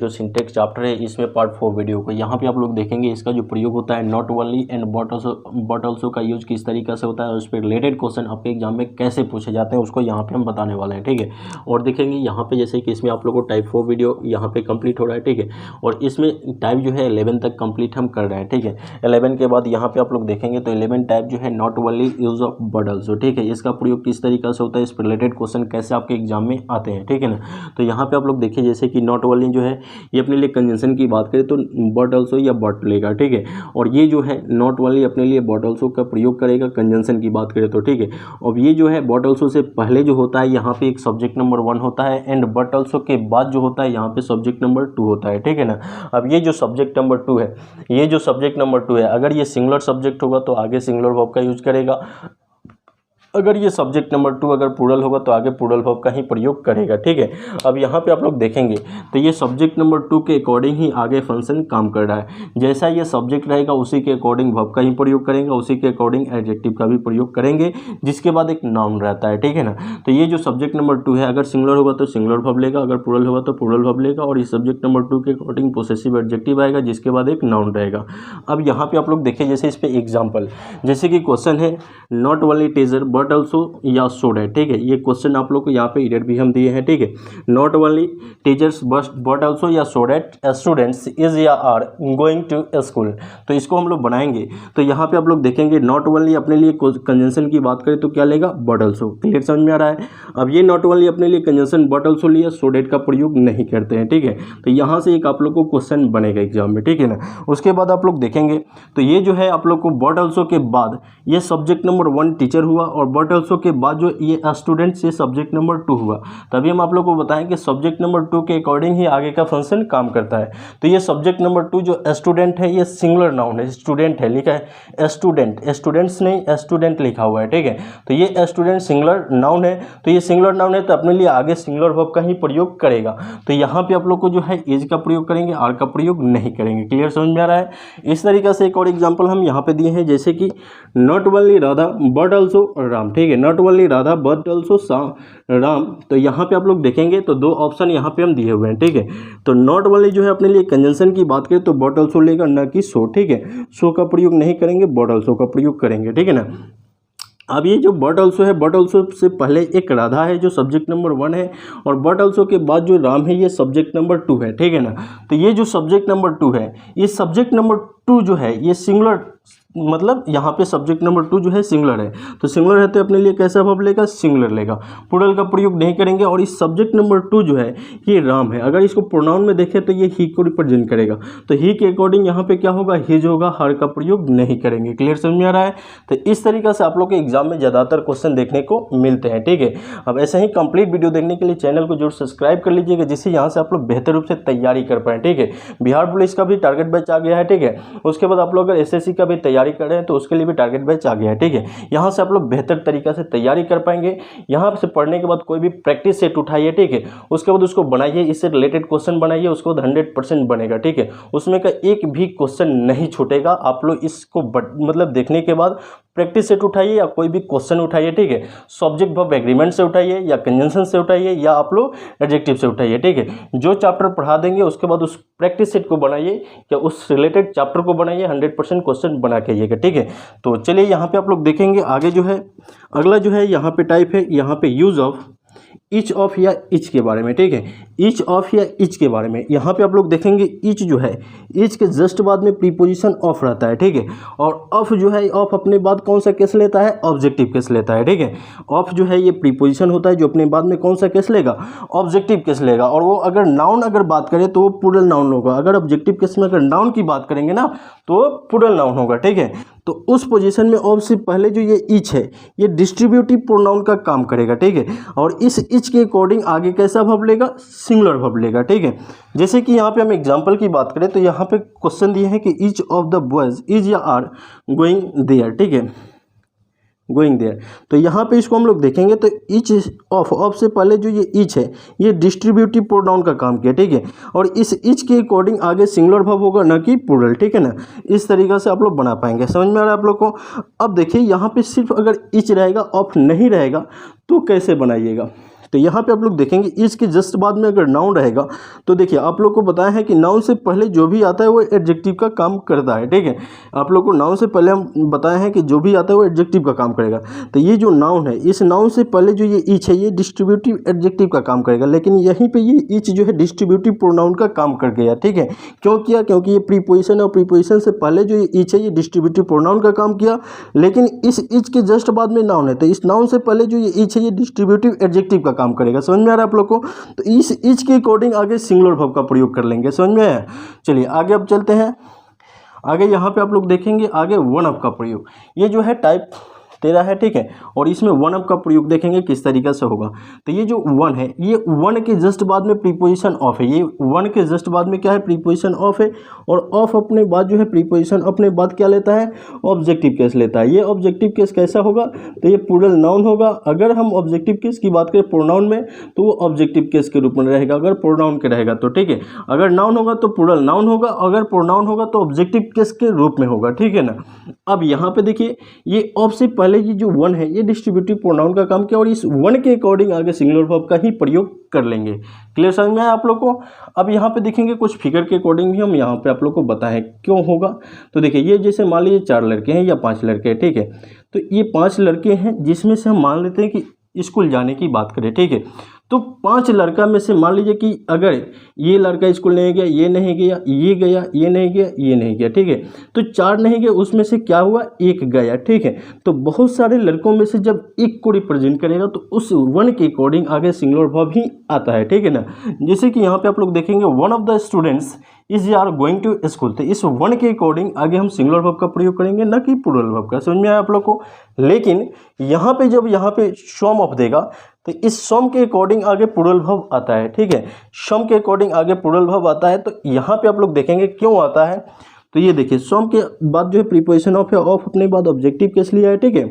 जो syntax chapter है इसमें पार्ट 4 वीडियो को यहाँ पे आप लोग देखेंगे इसका जो प्रयोग होता है not only and but also का यूज किस तरीके से होता है और उस पर रिलेटेड क्वेश्चन आपके एग्जाम में कैसे पूछे जाते हैं उसको यहाँ पे हम बताने वाले हैं। ठीक है, और देखेंगे यहाँ पे जैसे कि इसमें आप लोग को टाइप 4 वीडियो यहाँ पे कंप्लीट हो रहा है। ठीक है, और इसमें टाइप जो है 11 तक कंप्लीट हम कर रहे हैं। ठीक है, 11 के बाद यहाँ पे आप लोग देखेंगे तो 11 टाइप जो है not only use of but also. ठीक है, इसका प्रयोग किस तरीके से होता है, इस पर रिलेटेड क्वेश्चन कैसे आपके एग्जाम में आते हैं। ठीक है ना, तो यहाँ पे आप लोग देखिए जैसे कि नॉट ओनली जो है ये अपने लिए कंजंक्शन की बात करें तो बट ऑल्सो या बट लेगा। ठीक है, और ये जो है नॉट ओनली अपने लिए बट ऑल्सो का प्रयोग करेगा कंजंक्शन की बात करें तो। ठीक है, अब ये जो है बट ऑल्सो से पहले जो होता है यहाँ पे एक सब्जेक्ट नंबर 1 होता है एंड बट ऑल्सो के बाद जो होता है यहाँ पे सब्जेक्ट नंबर 2 होता है। ठीक है ना, अब ये जो सब्जेक्ट नंबर 2 है, ये जो सब्जेक्ट नंबर 2 है अगर ये सिंगुलर सब्जेक्ट होगा तो आगे सिंगुलर वर्ब का यूज करेगा, अगर ये सब्जेक्ट नंबर 2 अगर प्लूरल होगा तो आगे प्लूरल वर्ब का ही प्रयोग करेगा। ठीक है, अब यहाँ पे आप लोग देखेंगे तो ये सब्जेक्ट नंबर 2 के अकॉर्डिंग ही आगे फंक्शन काम कर रहा है। जैसा ये सब्जेक्ट रहेगा उसी के अकॉर्डिंग वर्ब का ही प्रयोग करेंगे, उसी के अकॉर्डिंग एडजेक्टिव का भी प्रयोग करेंगे, जिसके बाद एक नाउन रहता है। ठीक है ना, तो ये जो सब्जेक्ट नंबर 2 है अगर सिंगुलर होगा तो सिंगुलर वर्ब लेगा, अगर प्लूरल होगा तो प्लूरल वर्ब लेगा, और इस सब्जेक्ट नंबर 2 के अकॉर्डिंग पोसेसिव एडजेक्टिव आएगा, जिसके बाद एक नाउन रहेगा। अब यहाँ पे आप लोग देखिए जैसे इस पर एग्जाम्पल, जैसे कि क्वेश्चन है not only teacher but also या शुड है। ठीक है, ये क्वेश्चन आप लोग को यहाँ पे इधर भी हम दिए हैं। ठीक है, not only teachers but also या शुड स्टूडेंट्स इज या आर गोइंग टू स्कूल, तो इसको हम लोग बनाएंगे। तो यहाँ पे आप लोग देखेंगे नॉट ओनली अपने लिए कंजंक्शन की बात करें तो क्या लेगा, बट ऑल्सो। क्लियर समझ में आ रहा है। अब ये नॉट ओनली अपने लिए कंजंक्शन बट ऑल्सो लिया, शुड का प्रयोग नहीं करते हैं। ठीक है, तो यहाँ से एक आप लोग को क्वेश्चन बनेगा एग्जाम में। ठीक है ना, उसके बाद आप लोग देखेंगे तो ये जो है आप लोग को बट ऑल्सो के बाद ये सब्जेक्ट नंबर 1 टीचर हुआ और बट ऑल्सो के बाद जो ये स्टूडेंट्स ये सब्जेक्ट नंबर 2 हुआ। तभी हम आप लोग को बताएं कि सब्जेक्ट नंबर 2 के अकॉर्डिंग ही आगे का फंक्शन काम करता है। तो ये सब्जेक्ट नंबर 2 जो स्टूडेंट है ये सिंगुलर नाउन है, स्टूडेंट है, लिखा है स्टूडेंट, स्टूडेंट्स नहीं स्टूडेंट लिखा हुआ है। ठीक है, तो ये स्टूडेंट सिंगुलर नाउन है, तो ये सिंगुलर नाउन है तो अपने लिए आगे सिंगुलर वर्ब का ही प्रयोग करेगा। तो यहाँ पे आप लोग को जो है एज का प्रयोग करेंगे, आर का प्रयोग नहीं करेंगे। क्लियर समझ में आ रहा है। इस तरीके से एक और एग्जाम्पल हम यहाँ पे दिए हैं जैसे कि not only Radha but also Ram. ठीक है, not only Radha but also Ram, तो यहाँ पे आप लोग देखेंगे तो 2 ऑप्शन यहाँ पे हम दिए हुए हैं। ठीक है, तो नॉट ओनली जो है अपने लिए कंजंक्शन की बात करें तो बट ऑल्सो लेगा, न कि सो। ठीक है, सो का प्रयोग नहीं करेंगे, बट ऑल्सो का प्रयोग करेंगे। ठीक है ना, अब ये जो बट ऑल्सो है, बट ऑल्सो से पहले एक राधा है जो सब्जेक्ट नंबर 1 है और बट ऑल्सो के बाद जो राम है ये सब्जेक्ट नंबर 2 है। ठीक है ना, तो ये जो सब्जेक्ट नंबर 2 है ये सब्जेक्ट नंबर 2 जो है ये सिंगुलर, मतलब यहाँ पे सब्जेक्ट नंबर 2 जो है सिंगुलर है, तो सिंगुलर है तो अपने लिए कैसा वर्ब लेगा, सिंगुलर लेगा, प्लूरल का प्रयोग नहीं करेंगे। और इस सब्जेक्ट नंबर 2 जो है ये राम है, अगर इसको प्रोनाउन में देखें तो ये ही को रिप्रेजेंट करेगा, तो ही के अकॉर्डिंग यहाँ पे क्या होगा, हिज होगा, हर का प्रयोग नहीं करेंगे। क्लियर समझ में आ रहा है। तो इस तरीके से आप लोग के एग्जाम में ज़्यादातर क्वेश्चन देखने को मिलते हैं। ठीक है, अब ऐसे ही कंप्लीट वीडियो देखने के लिए चैनल को जरूर सब्सक्राइब कर लीजिएगा, जिससे यहाँ से आप लोग बेहतर रूप से तैयारी कर पाएँ। ठीक है, बिहार पुलिस का भी टारगेट बैच आ गया है। ठीक है, उसके बाद आप लोग अगर SSC का भी तैयारी कर रहे हैं तो उसके लिए भी टारगेट बैच आ गया है। ठीक है, यहाँ से आप लोग बेहतर तरीके से तैयारी कर पाएंगे। यहाँ से पढ़ने के बाद कोई भी प्रैक्टिस सेट उठाइए। ठीक है, उसके बाद उसको बनाइए, इससे रिलेटेड क्वेश्चन बनाइए, उसके बाद 100% बनेगा। ठीक है, उसमें का एक भी क्वेश्चन नहीं छूटेगा। आप लोग इसको मतलब देखने के बाद प्रैक्टिस सेट उठाइए या कोई भी क्वेश्चन उठाइए। ठीक है, सब्जेक्ट वर्ब एग्रीमेंट से उठाइए या कंजंक्शन से उठाइए या आप लोग एडजेक्टिव से उठाइए। ठीक है, जो चैप्टर पढ़ा देंगे उसके बाद उस प्रैक्टिस सेट को बनाइए या उस रिलेटेड चैप्टर को बनाइए, 100% क्वेश्चन बना के आइएगा। ठीक है, तो चलिए यहाँ पे आप लोग देखेंगे आगे जो है अगला जो है यहाँ पे टाइप है, यहाँ पे यूज ऑफ ईच ऑफ या इच के बारे में। ठीक है, ईच ऑफ या इच के बारे में यहाँ पे आप लोग देखेंगे इच जो है, इच के जस्ट बाद में प्रीपोजिशन ऑफ रहता है। ठीक है, और ऑफ जो है, ऑफ अपने बाद कौन सा केस लेता है, ऑब्जेक्टिव केस लेता है। ठीक है, ऑफ जो है ये प्रीपोजिशन होता है जो अपने बाद में कौन सा केस लेगा, ऑब्जेक्टिव केस लेगा। और वो अगर नाउन अगर बात करें तो वो प्लूरल नाउन होगा, अगर ऑब्जेक्टिव केस में अगर नाउन की बात करेंगे ना तो प्लूरल नाउन होगा। ठीक है, तो उस पोजीशन में ऑफ से पहले जो ये इच है ये डिस्ट्रीब्यूटिव प्रोनाउन का काम करेगा। ठीक है, और इस इच के अकॉर्डिंग आगे कैसा वर्ब लेगा, सिंगुलर वर्ब लेगा। ठीक है, जैसे कि यहाँ पे हम एग्जांपल की बात करें तो यहाँ पे क्वेश्चन दिए हैं कि each of the boys is या आर गोइंग देयर। ठीक है, गोइंग देयर, तो यहाँ पे इसको हम लोग देखेंगे तो ईच ऑफ से पहले जो ये ईच है ये डिस्ट्रीब्यूटिव प्रोनाउन का काम किया। ठीक है, और इस ईच के अकॉर्डिंग आगे सिंगुलर वर्ब होगा, न कि प्लूरल। ठीक है ना, इस तरीक़े से आप लोग बना पाएंगे। समझ में आ रहा है आप लोग को। अब देखिए यहाँ पे सिर्फ अगर ईच रहेगा, ऑफ नहीं रहेगा तो कैसे बनाइएगा। तो यहाँ पे आप लोग देखेंगे इज के जस्ट बाद में अगर नाउन रहेगा तो देखिए आप लोग को बताया है कि नाउन से पहले जो भी आता है वो एडजेक्टिव का काम करता है, ठीक है। आप लोग को नाउन से पहले हम बताए हैं कि जो भी आता है वो एडजेक्टिव का काम करेगा। तो ये जो नाउन है, इस नाउन से पहले जो ये ईच है ये डिस्ट्रीब्यूटिव एडजेक्टिव का काम करेगा, लेकिन यहीं पे ये ईच जो है डिस्ट्रीब्यूटिव प्रोनाउन का काम कर गया, ठीक है। क्यों किया? क्योंकि ये प्रीपोजिशन है और प्रीपोजिशन से पहले जो ये ईच है ये डिस्ट्रीब्यूटिव प्रोनाउन का काम किया, लेकिन इस ईच के जस्ट बाद में नाउन है, तो इस नाउन से पहले जो ये ईच है ये डिस्ट्रीब्यूटिव एडजेक्टिव का काम करेगा। समझ में आ रहा है आप लोग को? तो इस ईच के अकॉर्डिंग आगे सिंगुलर वर्ब का प्रयोग कर लेंगे। समझ में आया? चलिए आगे अब चलते हैं। आगे यहाँ पे आप लोग देखेंगे आगे वन ऑफ का प्रयोग, ये जो है टाइप 13 है, ठीक है। और इसमें वन ऑफ का प्रयोग देखेंगे किस तरीके से होगा। तो ये जो वन है ये वन के जस्ट बाद में प्रीपोजिशन ऑफ है, ये वन के जस्ट बाद में क्या है? प्रीपोजिशन ऑफ है। और ऑफ अपने बाद जो है प्रीपोजिशन अपने बाद क्या लेता है? ऑब्जेक्टिव केस लेता है। ये ऑब्जेक्टिव केस कैसा होगा? तो ये प्लूरल नाउन होगा। अगर हम ऑब्जेक्टिव केस की बात करें प्रोनाउन में तो वो ऑब्जेक्टिव केस के रूप में रहेगा, अगर प्रोनाउन के रहेगा तो, ठीक है। अगर नाउन होगा तो प्लूरल नाउन होगा, अगर प्रोनाउन होगा तो ऑब्जेक्टिव केस के रूप में होगा, ठीक है ना। अब यहाँ पे देखिए ये ऑफ से पहले ये जो वन है ये डिस्ट्रीब्यूटिव प्रोनाउन का काम किया और इस वन के अकॉर्डिंग आगे सिंगुलर वर्ब का ही प्रयोग कर लेंगे। क्लियर समझ में आया आप लोग को? अब यहाँ पे देखेंगे कुछ फिगर के अकॉर्डिंग भी हम यहाँ पे आप लोग को बताएं क्यों होगा। तो देखिए ये जैसे मान लीजिए 4 लड़के हैं या 5 लड़के हैं, ठीक है। तो ये 5 लड़के हैं जिसमें से हम मान लेते हैं कि स्कूल जाने की बात करें, ठीक है। तो 5 लड़का में से मान लीजिए कि अगर ये लड़का स्कूल नहीं गया, ये नहीं गया, ये गया, ये नहीं गया, ये नहीं गया, ठीक है। तो 4 नहीं गए, उसमें से क्या हुआ? 1 गया, ठीक है। तो बहुत सारे लड़कों में से जब 1 को रिप्रेजेंट करेगा तो उस वन के अकॉर्डिंग आगे सिंगुलर वर्ब ही आता है, ठीक है ना। जैसे कि यहाँ पे आप लोग देखेंगे one of the students is are going to school, तो इस वन के अकॉर्डिंग आगे हम सिंगुलर वर्ब का प्रयोग करेंगे, न कि प्लूरल वर्ब का। समझ में आया आप लोग को? लेकिन यहाँ पे जब यहाँ पे सम ऑफ देगा तो इस सम के अकॉर्डिंग आगे प्लूरल वर्ब आता है, ठीक है। सम के अकॉर्डिंग आगे प्लूरल वर्ब आता है। तो यहाँ पे आप लोग देखेंगे क्यों आता है। तो ये देखिए सम के बाद जो है प्रीपोजिशन ऑफ है, ऑफ अपने बाद ऑब्जेक्टिव केस लिया है, ठीक है।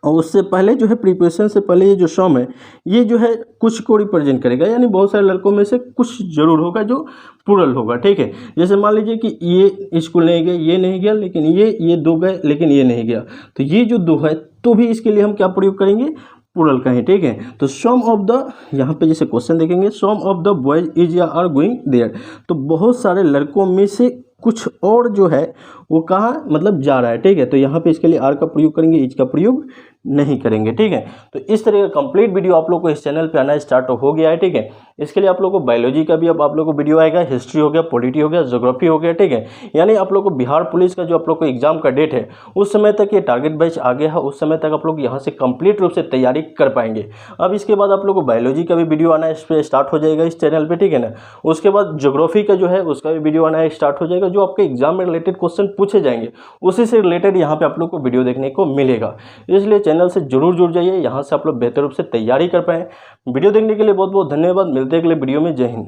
और उससे पहले जो है प्रीपोजिशन से पहले ये जो सम है ये जो है कुछ को रिप्रेजेंट करेगा, यानी बहुत सारे लड़कों में से कुछ जरूर होगा जो प्लूरल होगा, ठीक है। जैसे मान लीजिए कि ये स्कूल नहीं गए, ये नहीं गया, लेकिन ये 2 गए लेकिन ये नहीं गया, तो ये जो 2 है तो भी इसके लिए हम क्या प्रयोग करेंगे? प्लूरल का ही, ठीक है। तो सम ऑफ द, यहाँ पे जैसे क्वेश्चन देखेंगे सम ऑफ द बॉयज इज या आर गोइंग देयर, तो बहुत सारे लड़कों में से कुछ और जो है वो कहाँ मतलब जा रहा है, ठीक है। तो यहाँ पे इसके लिए आर का प्रयोग करेंगे, इज का प्रयोग नहीं करेंगे, ठीक है। तो इस तरह का कंप्लीट वीडियो आप लोग को इस चैनल पे आना स्टार्ट हो गया है, ठीक है। इसके लिए आप लोग को बायोलॉजी का भी अब आप लोग को वीडियो आएगा, हिस्ट्री हो गया, पॉलिटी हो गया, ज्योग्राफी हो गया, ठीक है। यानी आप लोग को बिहार पुलिस का जो आप लोग को एग्जाम का डेट है उस समय तक ये टारगेट बैच आ गया है, उस समय तक आप लोग यहाँ से कंप्लीट रूप से तैयारी कर पाएंगे। अब इसके बाद आप लोग को बायोलॉजी का भी वीडियो आना इस पर स्टार्ट हो जाएगा इस चैनल पर, ठीक है ना। उसके बाद ज्योग्राफी का जो है उसका भी वीडियो आना स्टार्ट हो जाएगा, जो आपके एग्जाम में रिलेटेड क्वेश्चन पूछे जाएंगे उसी से रिलेटेड यहाँ पे आप लोग को वीडियो देखने को मिलेगा। इसलिए चैनल से जरूर जुड़ जाइए, यहाँ से आप लोग बेहतर रूप से तैयारी कर पाएँ। वीडियो देखने के लिए बहुत बहुत धन्यवाद। मिलते हैं अगले वीडियो में। जय हिंद।